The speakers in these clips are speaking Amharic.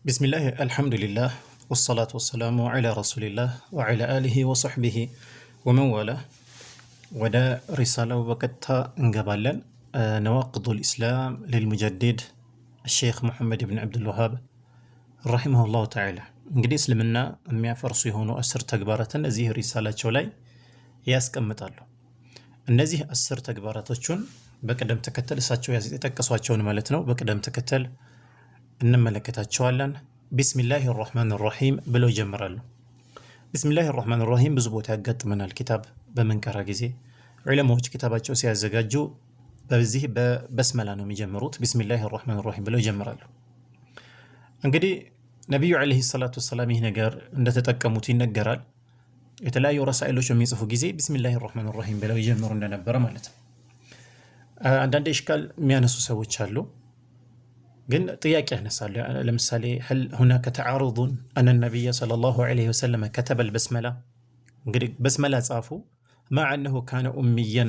بسم الله الحمد لله والصلاة والسلام على رسول الله وعلى آله وصحبه ومن والاه ودا رسالة وقتها انقبالا نواقض الإسلام للمجدد الشيخ محمد بن عبد الوهاب رحمه الله تعالى እንግዲህ እስልምና የሚያፈርሱ የሆኑ 10 ተግባራትን እዚህ ሪሳላቸው ላይ ያስቀምጣሉ። እነዚህ 10 ተግባራቶችን በቅደም ተከተል እሳቸው የጠቀሷቸውን ማለት ነው በቅደም ተከተል እንመለከታቸዋለን። ቢስሚላሂ ራህማን ራሂም ብለው ይጀምራሉ። ቢስሚላሂ ራህማን ራሂም ብዙ ቦታ ያጋጥመናል። ኪታብ በመንቀራ ጊዜ ዑለማዎች ኪታባቸው ሲያዘጋጁ በዚህ በበስመላ ነው የሚጀምሩት። ቢስሚላሂ ራህማን ራሂም ብለው ይጀምራሉ። እንግዲህ ነቢዩ ዓለይሂ ሰላቱ ወሰላም ይህ ነገር እንደተጠቀሙት ይነገራል። የተለያዩ ረሳኢሎች በሚጽፉ ጊዜ ቢስሚላሂ ራህማን ራሂም ብለው ይጀምሩ እንደነበረ ማለት ነው። አንዳንድ ኢሽካል የሚያነሱ ሰዎች አሉ፣ ግን ጥያቄ ያነሳሉ። ለምሳሌ هل هناك تعارض أن النبي صلى الله عليه وسلم كتب البسملة እንግዲህ በስመላ ጻፉ مع أنه كان أميا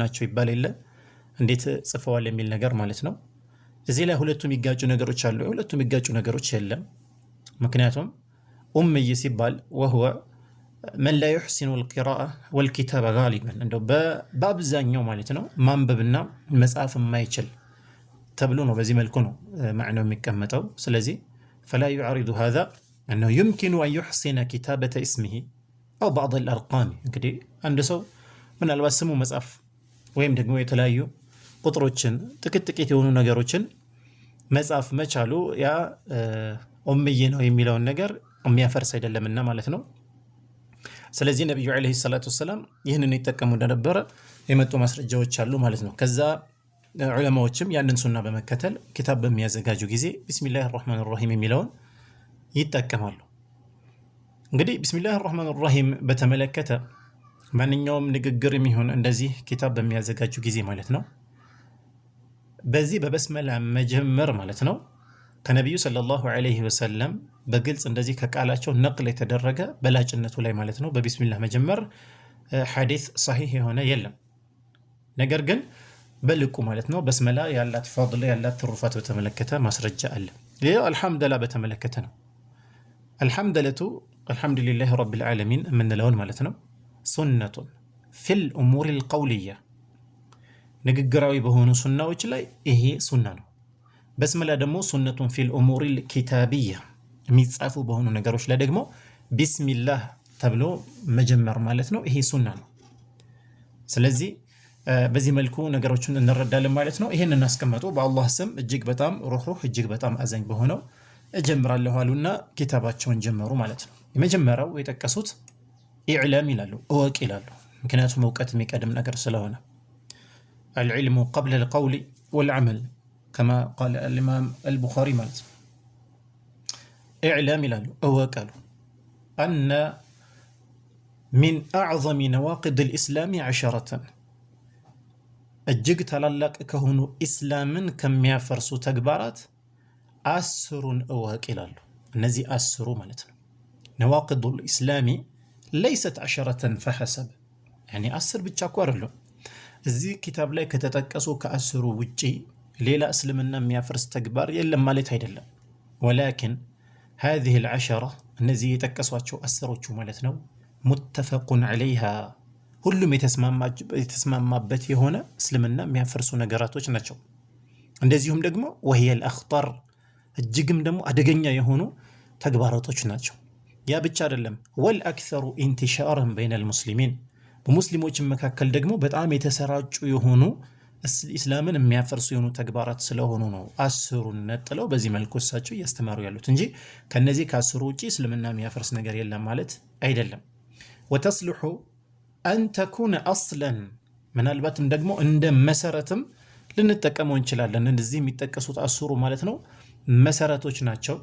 ናቸው ይባል የለ እንዴት ጽፈዋል የሚል ነገር ማለት ነው። እዚህ ላይ ሁለቱም ይጋጩ ነገሮች አሉ። ሁለቱም ይጋጩ ነገሮች የለም። ምክንያቱም ኡምይ ሲባል وهو من لا يحسن القراءة والكتابة غالبا እንደው በአብዛኛው ማለት ነው ማንበብና መጻፍ የማይችል ተብሎ ነው። በዚህ መልኩ ነው ማዕናው የሚቀመጠው። ስለዚህ فلا يعارض هذا أنه يمكن أن يحسن كتابة اسمه أو بعض الأرقام እንግዲህ አንድ ሰው ምናልባት ስሙ መጻፍ ወይም ደግሞ የተለያዩ ቁጥሮችን ጥቂት የሆኑ ነገሮችን መጻፍ መቻሉ ያ ኡምይ ነው የሚለውን ነገር የሚያፈርስ አይደለምና ማለት ነው። ስለዚህ ነብዩ አለይሂ ሰላቱ ወሰላም ይህንን ይጠቀሙ እንደነበረ የመጡ ማስረጃዎች አሉ ማለት ነው። ከዛ ዑለማዎችም ያንን ሱና በመከተል ኪታብ በሚያዘጋጁ ጊዜ ቢስሚላሂ ራህማን ራሂም የሚለውን ይጠቀማሉ። እንግዲህ ቢስሚላሂ ራህማን ራሂም በተመለከተ ማንኛውም ንግግር የሚሆን እንደዚህ ኪታብ በሚያዘጋጁ ጊዜ ማለት ነው በዚህ በበስመላ መጀመር ማለት ነው ከነቢዩ ሰለላሁ ዐለይሂ ወሰለም በግልጽ እንደዚህ ከቃላቸው ነቅል የተደረገ በላጭነቱ ላይ ማለት ነው በቢስሚላህ መጀመር ሐዲስ ሰሂህ የሆነ የለም። ነገር ግን በልቁ ማለት ነው በስመላ ያላት ፈድል ያላት ትሩፋት በተመለከተ ማስረጃ አለ። ሌላው አልሐምዱሊላህ በተመለከተ ነው። አልሐምዱሊላህ ረቢል ዓለሚን የምንለውን ማለት ነው ሱነቱን ፊል ኡሙሪል ቀውልያ ንግግራዊ በሆኑ ሱናዎች ላይ ይሄ ሱና ነው። በስመላ ደግሞ ሱነቱን ፊል ኡሙሪል ኪታቢያ የሚጻፉ በሆኑ ነገሮች ላይ ደግሞ ቢስሚላህ ተብሎ መጀመር ማለት ነው ይሄ ሱና ነው። ስለዚህ በዚህ መልኩ ነገሮችን እንረዳለን ማለት ነው። ይሄን እናስቀምጡ። በአላህ ስም እጅግ በጣም ሩህሩህ እጅግ በጣም አዛኝ በሆነው እጀምራለሁ አሉና ኪታባቸውን ጀመሩ ማለት ነው። የመጀመሪያው የጠቀሱት ኢዕላም ይላሉ፣ እወቅ ይላሉ። ምክንያቱም እውቀት የሚቀድም ነገር ስለሆነ العلم قبل القول والعمل كما قال الإمام البخاري ማለት ነው። ኢዕላም ይላሉ እወቅ አሉ أن من أعظم نواقض الإسلام 10 እጅግ ታላላቅ ከሆኑ ኢስላምን ከሚያፈርሱ ተግባራት 10ን እወቅ ይላሉ። እነዚህ 10 ማለት ነው ነዋቂድ الإسلام ليست 10 فحسب يعني 10 ብቻ እኮ አይደለም። እዚህ ኪታብ ላይ ከተጠቀሱ ከ10 ውጪ ሌላ እስልምና የሚያፈርስ ተግባር የለም ማለት አይደለም። ولكن هذه ال10 እነዚህ የጠቀሷቸው 10ዎቹ ማለት ነው متفق عليها ሁሉም የተስማማበት የሆነ እስልምና የሚያፈርሱ ነገራቶች ናቸው። እንደዚሁም ደግሞ وهي الأخطر እጅግም ደግሞ አደገኛ የሆኑ ተግባራቶች ናቸው። ያ ብቻ አይደለም والأكثر انتشارا بين المسلمين በሙስሊሞች መካከል ደግሞ በጣም የተሰራጩ የሆኑ እስላምን የሚያፈርሱ የሆኑ ተግባራት ስለሆኑ ነው 10ን ነጥለው በዚህ መልኩ እሳቸው እያስተማሩ ያሉት እንጂ ከነዚህ ከ10 ውጪ እስልምና የሚያፈርስ ነገር የለም ማለት አይደለም። وتصلح أن تكون أصلا ምናልባትም ደግሞ እንደ መሰረትም ልንጠቀመው እንችላለን። እነዚህ የሚጠቀሱት 10 ማለት ነው መሰረቶች ናቸው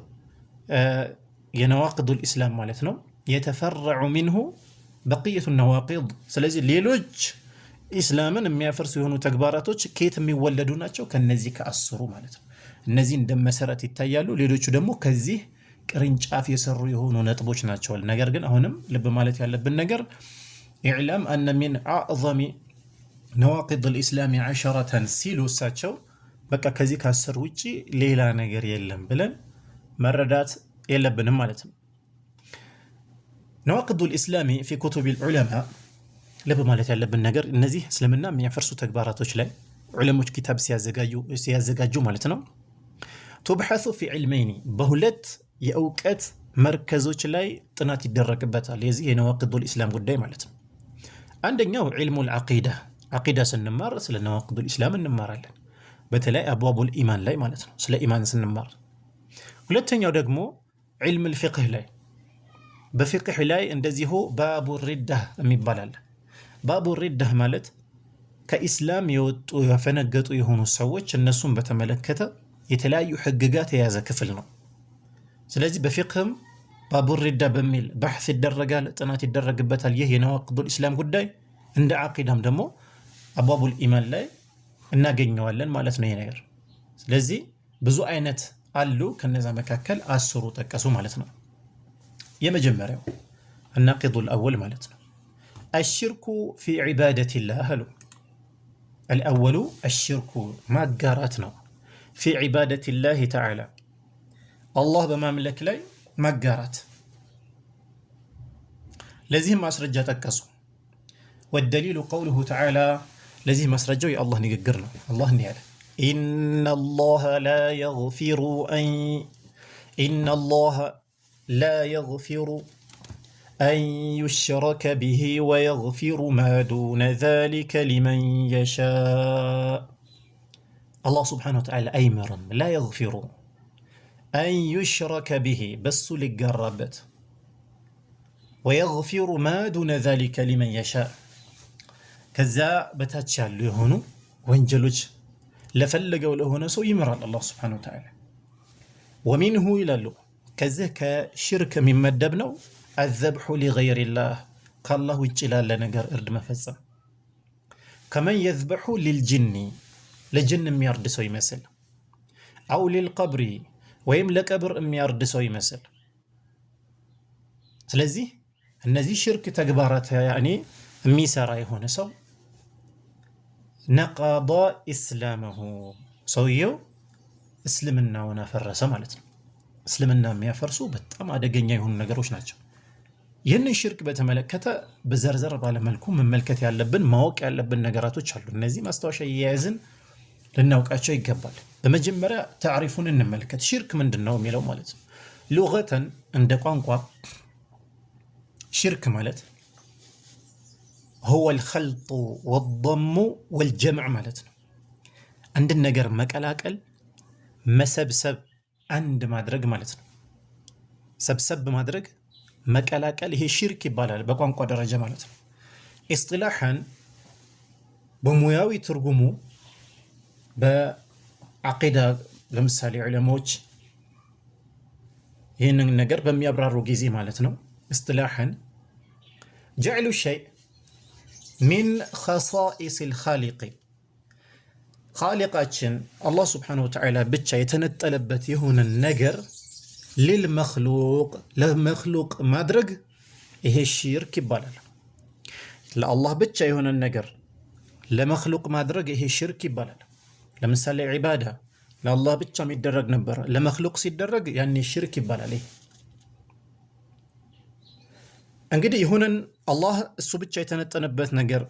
የነዋቂድ الإسلام ማለት ነው የተፈረዑ منه بقية النواقض። ስለዚህ ሌሎች ኢስላምን የሚያፈርሱ የሆኑ ተግባራቶች ከየት የሚወለዱ ናቸው? ከነዚህ ከ10 ማለት ነው። እነዚህ እንደ መሰረት ይታያሉ፣ ሌሎቹ ደግሞ ከዚህ ቅርንጫፍ የሰሩ የሆኑ ነጥቦች ናቸው። ነገር ግን አሁንም ልብ ማለት ያለብን ነገር ኢዕላም أن من أعظم نواقض الإسلام 10 ሲሉ እሳቸው በቃ ከዚህ ከ10 ውጪ ሌላ ነገር የለም ብለን መረዳት የለብንም ማለት ነው። ነዋቅዱል ኢስላሚ ፊ ኩቱቢል ዑለማ ልብ ማለት ያለብን ነገር እነዚህ እስልምና የሚያፈርሱ ተግባራቶች ላይ ዑለሞች ኪታብ ሲያዘጋጁ ማለት ነው ቱብሐሱ ፊ ዒልመይኒ በሁለት የእውቀት መርከዞች ላይ ጥናት ይደረግበታል። የዚህ የነዋቅዱል ኢስላም ጉዳይ ማለት ነው። አንደኛው ዒልሙል ዓቂዳ፣ ዓቂዳ ስንማር ስለ ነዋቅዱል ኢስላም እንማራለን። በተለይ አብዋቡል ኢማን ላይ ማለት ነው፣ ስለ ኢማን ስንማር። ሁለተኛው ደግሞ ዒልሙል ፊቅህ ላይ፣ በፊቅህ ላይ እንደዚሁ ባቡ ሪዳህ የሚባል አለ። ባቡ ሪዳህ ማለት ከኢስላም የወጡ ያፈነገጡ የሆኑ ሰዎች እነሱን በተመለከተ የተለያዩ ህግጋት የያዘ ክፍል ነው። ስለዚህ በፊቅህም ባቡ ሪዳ በሚል በሕስ ይደረጋል፣ ጥናት ይደረግበታል። ይህ የነዋቅዱል ኢስላም ጉዳይ እንደ ዓቂዳም ደግሞ አብዋቡል ኢማን ላይ እናገኘዋለን ማለት ነው ይሄ ነገር። ስለዚህ ብዙ አይነት አሉ። ከነዛ መካከል 10 ጠቀሱ ማለት ነው። የመጀመሪያው الناقض الأول ማለት ነው الشرك في عبادة الله አሉ። الأول الشرك ማጋራት ነው في عبادة الله تعالى الله በማምለክ ላይ ማጋራት። ለዚህም ማስረጃ ጠቀሱ። والدليل قوله تعالى ለዚህ ማስረጃው የአላህ ንግግር ነው። አላህ እንዲህ አለ إن الله لا يغفر أن يشرك به ويغفر ما دون ذلك لمن يشاء الله سبحانه وتعالى أيمرم لا يغفر أن يشرك به بس للقرابة ويغفر ما دون ذلك لمن يشاء كذا بتاتشال لهونو وانجلوج لفلقوا لهونو سو يمرال الله سبحانه وتعالى ومنه إلى له كذا كشرك من مدبنو الذبح لغير الله كالله وجلال لنقر إرد مفزم كمن يذبح للجن لجن ميارد سوي مثل أو للقبر ويم لقبر ميارد سوي مثل ስለዚህ እነዚህ ሽርክ ተግባራት ያኒ የሚሰራ የሆነ ሰው ነቀض ኢስላመሁ ሰውየው እስልምናውን አፈረሰ ማለት ነው። እስልምና የሚያፈርሱ በጣም አደገኛ የሆኑ ነገሮች ናቸው። ይህንን ሽርክ በተመለከተ በዘርዘር ባለመልኩ መመልከት ያለብን ማወቅ ያለብን ነገራቶች አሉ። እነዚህ ማስታወሻ እየያዝን ልናውቃቸው ይገባል። በመጀመሪያ ታሪፉን እንመልከት። ሽርክ ምንድነው የሚለው ማለት ነው። ሉገተን እንደ ቋንቋ ሽርክ ማለት هو الخلط والضم والجمع ማለት ነው። አንድን ነገር መቀላቀል፣ መሰብሰብ፣ አንድ ማድረግ ማለት ነው። ሰብሰብ ማድረግ፣ መቀላቀል ይሄ ሽርክ ይባላል በቋንቋ ደረጃ ማለት ነው። ኢስጢላሐን በሙያዊ ትርጉሙ በዓቂዳ ለምሳሌ ዑለማዎች ይህንን ነገር በሚያብራሩ ጊዜ ማለት ነው ኢስጢላሐን جعل الشيء من خصائص الخالق خالقاتشن الله سبحانه وتعالى ብቻ የተነጠለበት የሆነ ነገር ለመክሉቅ ማድረግ ይሄ ሽርክ ይባላል። ለአላህ ብቻ የሆነ ነገር ለመክሉቅ ማድረግ ይሄ ሽርክ ይባላል። ለምሳሌ ዒባዳ ለአላህ ብቻ የሚደረግ ነበር፣ ለመክሉቅ ሲደረግ ያኔ ሽርክ ይባላል። ይሄ እንግዲህ ይሁንን አላህ እሱ ብቻ የተነጠነበት ነገር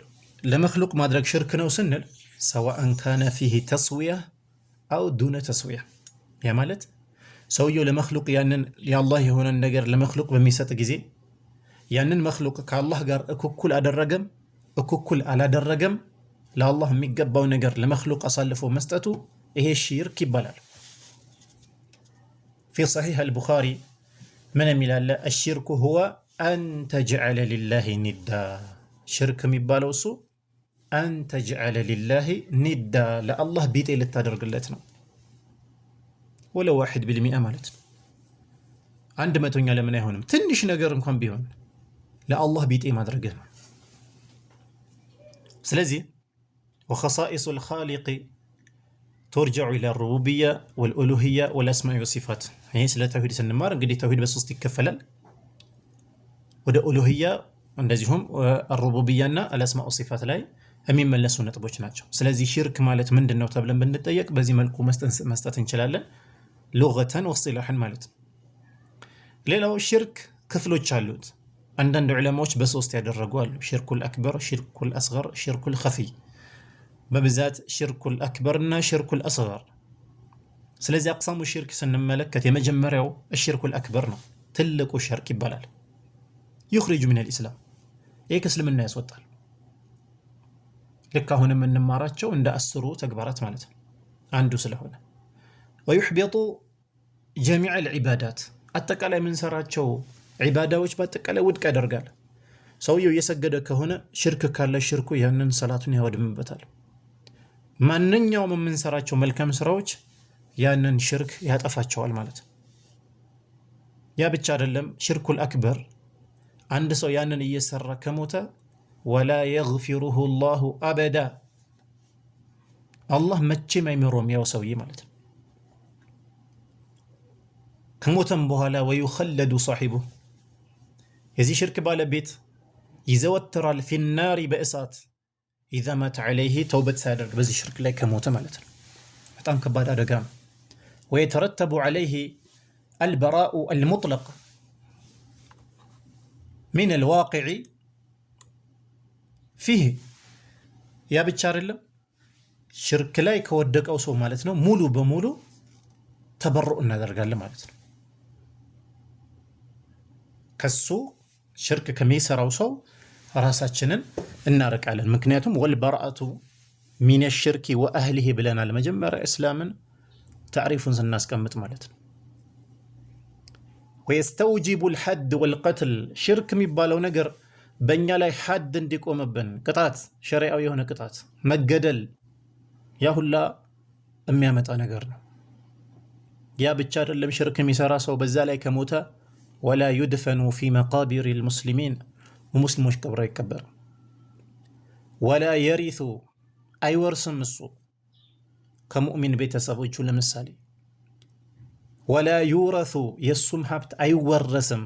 ለመክሉቅ ማድረግ ሽርክ ነው ስንል ሰዋእን ካነ ፊህ ተስዊያ አው ዱነ ተስዊያ ያ ማለት ሰውየው ለመክሉቅ ያንን የአላህ የሆነን ነገር ለመክሉቅ በሚሰጥ ጊዜ ያንን መክሉቅ ከአላህ ጋር እኩል አደረገም እኩል አላደረገም ለአላህ የሚገባው ነገር ለመክሉቅ አሳልፎ መስጠቱ ይሄ ሽርክ ይባላል። في صحيح البخاري من የሚላለ الشرك هو أن تجعل لله ندا ሽርክ የሚባለው እሱ أن تجعل لله ندا ለአላህ ቢጤ ልታደርግለት ነው። ወለው 1% ማለት ነው። 100ኛ ለምን አይሆንም? ትንሽ ነገር እንኳን ቢሆን ለአላህ ቢጤ ማድረግ ነው። ስለዚህ وخصائص الخالق ترجع إلى الربوبية والألوهية والأسماء والصفات. ይሄ ስለ ተውሂድ ስንማር እንግዲህ ተውሂድ በሶስት ይከፈላል። ወደ ኡሉሂያ እንደዚሁም الربوبية እና الأسماء والصفات ላይ የሚመለሱ ነጥቦች ናቸው። ስለዚህ ሽርክ ማለት ምንድነው ተብለን ብንጠየቅ በዚህ መልኩ መስጠት እንችላለን። ሉገተን ወስጢላሕን ማለት ነው። ሌላው ሽርክ ክፍሎች አሉት። አንዳንድ ዑለማዎች በሶስት ያደረጉ አሉ። ሽርኩል አክበር፣ ሽርኩል አስገር፣ ሽርኩል ኸፊይ። በብዛት ሽርኩል አክበር እና ሽርኩል አስገር። ስለዚህ አቅሳሙ ሽርክ ስንመለከት የመጀመሪያው ሽርኩል አክበር ነው። ትልቁ ሽርክ ይባላል። ዩኽሪጁ ሚነል ኢስላም፣ ይህ ከእስልምና ያስወጣል። ልክ አሁን የምንማራቸው እንደ 10 ተግባራት ማለት ነው አንዱ ስለሆነ። ወዩሕቢጡ ጀሚዐል ዒባዳት፣ አጠቃላይ የምንሰራቸው ዒባዳዎች በአጠቃላይ ውድቅ ያደርጋል። ሰውየው እየሰገደ ከሆነ ሽርክ ካለ ሽርኩ ያንን ሰላቱን ያወድምበታል። ማንኛውም የምንሰራቸው መልካም ስራዎች ያንን ሽርክ ያጠፋቸዋል ማለት ነው። ያ ብቻ አይደለም። ሽርኩል አክበር አንድ ሰው ያንን እየሰራ ከሞተ ወላ የግፊሩሁ ላሁ አበዳ፣ አላህ መቼም አይምሮም ያው ሰውዬ ማለት ነው። ከሞተም በኋላ ወዩኸለዱ ሳሒቡ፣ የዚህ ሽርክ ባለቤት ይዘወትራል ፊናሪ በእሳት ኢዛ ማተ ዐለይሂ፣ ተውበት ሳያደርግ በዚህ ሽርክ ላይ ከሞተ ማለት ነው። በጣም ከባድ አደጋ ነው። ወየተረተቡ ዐለይሂ አልበራኡ አልሙጥለቅ ሚን አልዋቂዕ ፊህ። ያ ብቻ አይደለም፣ ሽርክ ላይ ከወደቀው ሰው ማለት ነው ሙሉ በሙሉ ተበሩእ እናደርጋለን ማለት ነው። ከሱ ሽርክ ከሚሰራው ሰው ራሳችንን እናርቃለን። ምክንያቱም ወልበራአቱ ሚነ ሽርኪ ወአህሊሂ ብለናል መጀመሪያ እስላምን ታዕሪፉን ስናስቀምጥ ማለት ነው። ወየስተውጂቡ ልሐድ ወልቀትል፣ ሽርክ የሚባለው ነገር በእኛ ላይ ሐድ እንዲቆምብን ቅጣት፣ ሸሪዓዊ የሆነ ቅጣት መገደል፣ ያ ሁላ የሚያመጣ ነገር ነው። ያ ብቻ አይደለም፣ ሽርክ የሚሰራ ሰው በዛ ላይ ከሞተ ወላ ዩድፈኑ ፊ መቃቢር ልሙስሊሚን፣ ሙስሊሞች ቀብር አይቀበርም። ወላ የሪቱ፣ አይወርስም እሱ ከሙእሚን ቤተሰቦቹ ለምሳሌ። ወላ ዩረቱ፣ የእሱም ሀብት አይወረስም።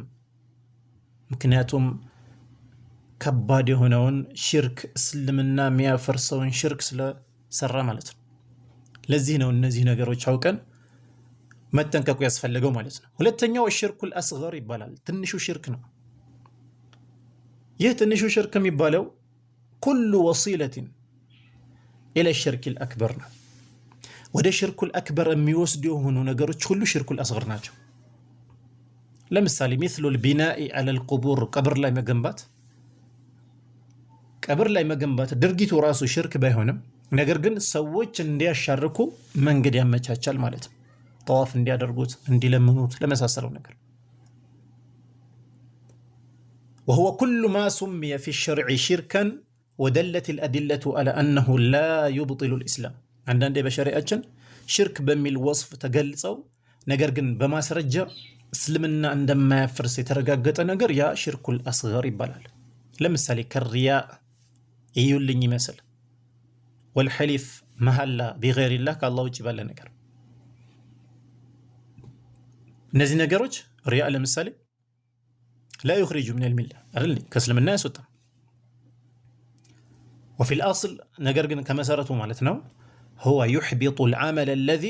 ምክንያቱም ከባድ የሆነውን ሽርክ፣ እስልምና የሚያፈርሰውን ሽርክ ስለሰራ ማለት ነው። ለዚህ ነው እነዚህ ነገሮች አውቀን መጠንቀቁ ያስፈልገው ማለት ነው። ሁለተኛው ሽርኩል አስገር ይባላል። ትንሹ ሽርክ ነው። ይህ ትንሹ ሽርክ የሚባለው ኩሉ ወሲለትን ኢለ ሽርኪል አክበር ነው። ወደ ሽርኩል አክበር የሚወስዱ የሆኑ ነገሮች ሁሉ ሽርኩል አስገር ናቸው። ለምሳሌ ሚስሉል ቢናኢ ዐለል ቁቡር፣ ቀብር ላይ መገንባት። ቀብር ላይ መገንባት ድርጊቱ ራሱ ሽርክ ባይሆንም ነገር ግን ሰዎች እንዲያሻርኩ መንገድ ያመቻቻል ማለት ነው። ጠዋፍ እንዲያደርጉት፣ እንዲለምኑት ለመሳሰለው ነገር። ወሁወ ኩሉ ማ ሱሚየ ፊ ሸርዒ ሽርከን ወደለት ልአድለቱ ዐላ አነሁ ላ ዩብጢሉ ልእስላም። አንዳንዴ በሸሪዓችን ሽርክ በሚል ወስፍ ተገልጸው ነገር ግን በማስረጃ እስልምና እንደማያፈርስ የተረጋገጠ ነገር ያ ሽርኩል አስገር ይባላል። ለምሳሌ ከሪያ፣ እዩልኝ ይመስል፣ ወልሐሊፍ መሐላ ቢገይሪላህ፣ ከአላህ ውጭ ባለ ነገር። እነዚህ ነገሮች ሪያ ለምሳሌ ላ ዩኽሪጁ ሚነል ሚላ አይደል፣ ከእስልምና ያስወጣም። ወፊል አስል፣ ነገር ግን ከመሰረቱ ማለት ነው ሁወ ዩሕቢጡ ልዓመል አለዚ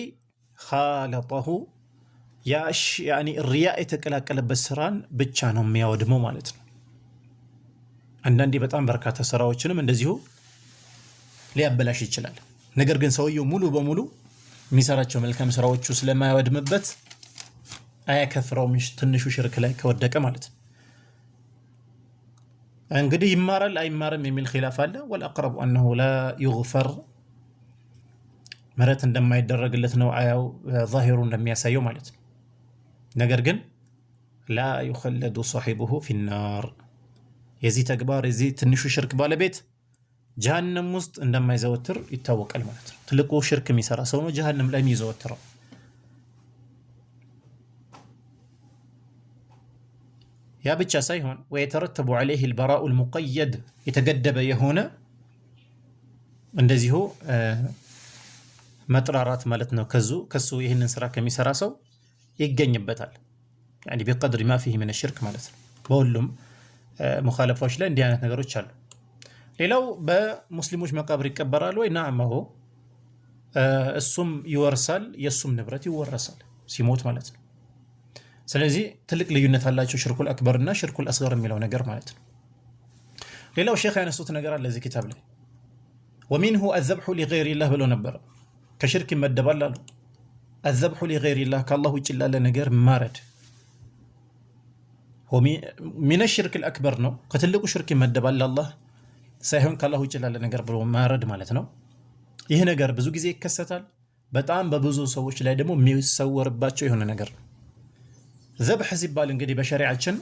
ኻለጠሁ፣ ያኒ ሪያ የተቀላቀለበት ስራን ብቻ ነው የሚያወድመው ማለት ነው። አንዳንዴ በጣም በርካታ ስራዎችንም እንደዚሁ ሊያበላሽ ይችላል። ነገር ግን ሰውየው ሙሉ በሙሉ የሚሰራቸው መልካም ስራዎቹ ስለማያወድምበት አያከፍረውም፣ ትንሹ ሽርክ ላይ ከወደቀ ማለት ነው። እንግዲህ ይማራል አይማርም የሚል ኺላፍ አለ። ወልአቅረቡ አነሁ ላ ዩግፈር፣ ምህረት እንደማይደረግለት ነው አያው ዛሂሩ እንደሚያሳየው ማለት ነው። ነገር ግን ላ ዩኸለዱ ሰሒቡሁ ፊናር፣ የዚህ ተግባር የዚህ ትንሹ ሽርክ ባለቤት ጀሃነም ውስጥ እንደማይዘወትር ይታወቃል ማለት ነው። ትልቁ ሽርክ የሚሰራ ሰው ነው ጀሃነም ላይ የሚዘወትረው። ያ ብቻ ሳይሆን ወየተረተቡ ዐለይሂ አልበራኡ አልሙቀየድ፣ የተገደበ የሆነ እንደዚሁ መጥራራት ማለት ነው። ከሱ ይህንን ስራ ከሚሰራ ሰው ይገኝበታል። ያኒ ቢቀድሪ ማ ፊሂ ሚነ ሽርክ ማለት ነው። በሁሉም ሙኻለፋዎች ላይ እንዲህ አይነት ነገሮች አሉ። ሌላው በሙስሊሞች መቃብር ይቀበራል ወይ? ነዓም፣ እሱም ይወርሳል፣ የእሱም ንብረት ይወረሳል። ሲሞት ማለት ነው። ስለዚህ ትልቅ ልዩነት አላቸው ሽርኩል አክበር እና ሽርኩል አስገር የሚለው ነገር ማለት ነው። ሌላው ሼክ ያነሱት ነገር አለ እዚህ ኪታብ ላይ ወሚንሁ አዘብሑ ሊገይሪላህ ብሎ ነበር። ከሽርክ ይመደባል አሉ። አዘብሑ ሊገይሪላህ ከአላህ ውጭ ላለ ነገር ማረድ ሚነ ሽርክ አክበር ነው። ከትልቁ ሽርክ ይመደባል አላህ ሳይሆን ከአላህ ውጭ ላለ ነገር ብሎ ማረድ ማለት ነው። ይህ ነገር ብዙ ጊዜ ይከሰታል። በጣም በብዙ ሰዎች ላይ ደግሞ የሚሰወርባቸው የሆነ ነገር ነው። ዘብሕ ሲባል እንግዲህ በሸሪዓችን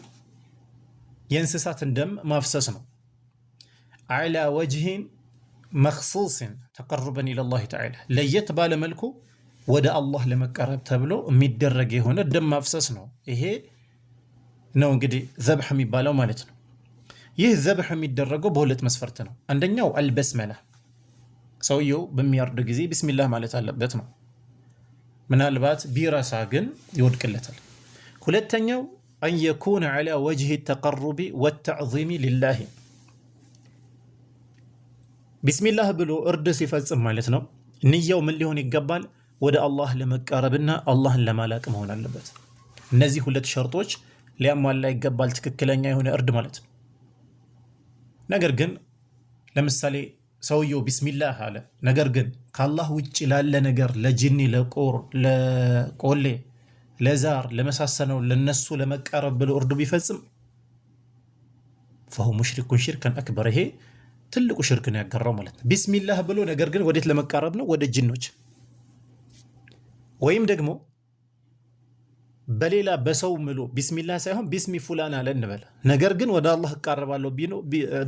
የእንስሳትን ደም ማፍሰስ ነው። ዐላ ወጅሂን መኽሱስን ተቀሩበን ኢለላህ ተዓላ ለየት ባለ መልኩ ወደ አላህ ለመቀረብ ተብሎ የሚደረግ የሆነ ደም ማፍሰስ ነው። ይሄ ነው እንግዲህ ዘብሕ የሚባለው ማለት ነው። ይህ ዘብሕ የሚደረገው በሁለት መስፈርት ነው። አንደኛው አልበስመላ ሰውየው በሚያርድ ጊዜ ቢስሚላህ ማለት አለበት ነው። ምናልባት ቢረሳ ግን ይወድቅለታል። ሁለተኛው አን የኩነ ዐላ ወጅሂ ተቀሩቢ ወተዕዚሚ ሊላህ ቢስሚላህ ብሎ እርድ ሲፈጽም ማለት ነው። ንያው ምን ሊሆን ይገባል? ወደ አላህ ለመቃረብና አላህን ለማላቅ መሆን አለበት። እነዚህ ሁለት ሸርጦች ሊያሟላ ይገባል ትክክለኛ የሆነ እርድ ማለት ነው። ነገር ግን ለምሳሌ ሰውየው ቢስሚላህ አለ፣ ነገር ግን ከአላህ ውጭ ላለ ነገር ለጅኒ፣ ለቆር፣ ለቆሌ፣ ለዛር ለመሳሰነው ለነሱ ለመቃረብ ብሎ እርዱ ቢፈጽም ፈሁ ሙሽሪኩን ሽርከን አክበር፣ ይሄ ትልቁ ሽርክ ነው ያገራው ማለት ነው። ቢስሚላህ ብሎ ነገር ግን ወዴት ለመቃረብ ነው? ወደ ጅኖች ወይም ደግሞ በሌላ በሰው ምሎ ቢስሚላህ ሳይሆን ቢስሚ ፉላን አለ እንበል፣ ነገር ግን ወደ አላህ እቃረባለሁ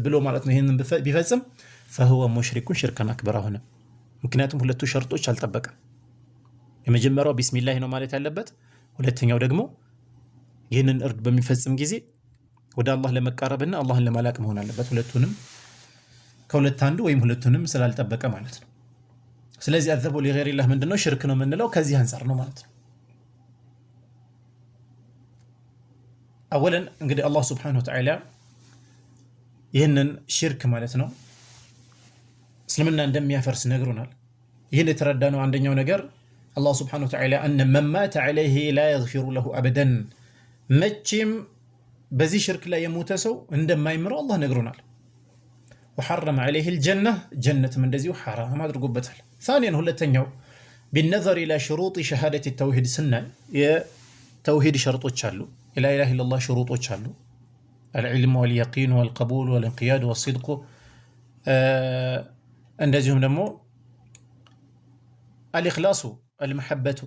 ብሎ ማለት ነው። ይህንን ቢፈጽም ፈሁወ ሙሽሪኩን ሽርከን አክበር ሆነ። ምክንያቱም ሁለቱ ሸርጦች አልጠበቀም። የመጀመሪያው ቢስሚላህ ነው ማለት ያለበት፣ ሁለተኛው ደግሞ ይህንን እርድ በሚፈጽም ጊዜ ወደ አላህ ለመቃረብና አላህን ለማላቅ መሆን አለበት። ሁለቱንም ከሁለት አንዱ ወይም ሁለቱንም ስላልጠበቀ ማለት ነው። ስለዚህ አዘቡ ሊገይሪላህ ምንድነው? ሽርክ ነው የምንለው ከዚህ አንጻር ነው ማለት ነው። አወለን እንግዲህ አላህ ሱብሓነሁ ወተዓላ ይህንን ሽርክ ማለት ነው እስልምና እንደሚያፈርስ ነግሮናል። ይህን የተረዳነው አንደኛው ነገር አላህ ሱብሓነሁ ወተዓላ አነ መን ማተ ዐለይሂ ላ የግፊሩ ለሁ አበደን፣ መቼም በዚህ ሽርክ ላይ የሞተ ሰው እንደማይምረው አላህ ነግሮናል። ወሐረመ ዐለይሂ አልጀነህ፣ ጀነትም እንደዚሁ ሐራም አድርጎበታል። ሳኒያን ሁለተኛው ቢነዘር ኢላ ሽሩጥ ሸሃደት ተውሂድ ስናይ የተውሂድ ሸርጦች አሉ። ላ ኢላሃ ኢለላህ ሽሩጦች አሉ። አልዕልም ወልየቂን ወልቀቡል ወልንቅያድ ወስድቁ፣ እንደዚሁም ደግሞ አልኢኽላሱ አልመሐበቱ፣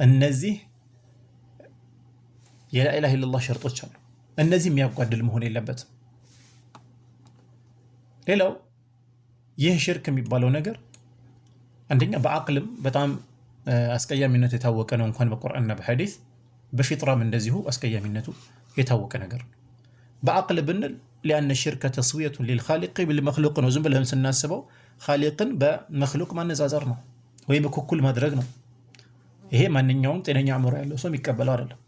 እነዚህ የላ ኢላሃ ኢለላህ ሸርጦች አሉ። እነዚህ የሚያጓድል መሆን የለበትም። ሌላው ይህ ሽርክ የሚባለው ነገር አንደኛ በአቅልም በጣም አስቀያሚነቱ የታወቀ ነው፣ እንኳን በቁርአንና በሐዲስ በፊጥራም እንደዚሁ አስቀያሚነቱ የታወቀ ነገር ነው። በአቅል ብንል ሊአነ ሽርከ ተስዊየቱን ሊልኻሊቅ ቢልመኽሉቅ ነው። ዝም ብለን ስናስበው ኻሊቅን በመኽሉቅ ማነጻጸር ነው ወይም እኩል ማድረግ ነው። ይሄ ማንኛውም ጤነኛ አእምሮ ያለው ሰው የሚቀበለው አይደለም።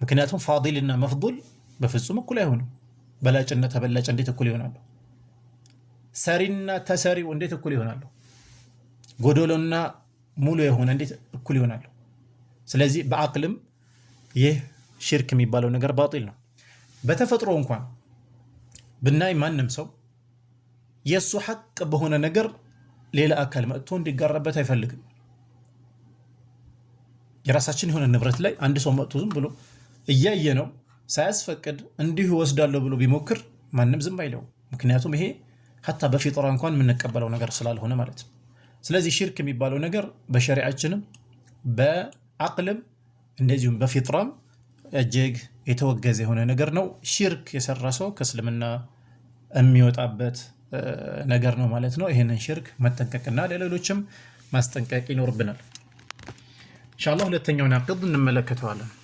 ምክንያቱም ፋዲልና መፍዱል በፍጹም እኩል አይሆኑም። በላጭና ተበላጭ እንዴት እኩል ይሆናሉ? ሰሪና ተሰሪው እንዴት እኩል ይሆናሉ? ጎዶሎና ሙሉ የሆነ እንዴት እኩል ይሆናሉ? ስለዚህ በአቅልም ይህ ሽርክ የሚባለው ነገር ባጢል ነው። በተፈጥሮ እንኳን ብናይ ማንም ሰው የእሱ ሐቅ በሆነ ነገር ሌላ አካል መጥቶ እንዲጋራበት አይፈልግም። የራሳችን የሆነ ንብረት ላይ አንድ ሰው መጥቶ ዝም ብሎ እያየ ነው ሳያስፈቅድ እንዲሁ ወስዳለሁ ብሎ ቢሞክር ማንም ዝም አይለው። ምክንያቱም ይሄ ሐታ በፊጥራ እንኳን የምንቀበለው ነገር ስላልሆነ ማለት ነው። ስለዚህ ሽርክ የሚባለው ነገር በሸሪዓችንም በአቅልም እንደዚሁም በፊጥራም እጅግ የተወገዘ የሆነ ነገር ነው። ሽርክ የሰራ ሰው ከእስልምና የሚወጣበት ነገር ነው ማለት ነው። ይህንን ሽርክ መጠንቀቅና ለሌሎችም ማስጠንቀቅ ይኖርብናል። ኢንሻአላህ ሁለተኛውን አቅድ እንመለከተዋለን።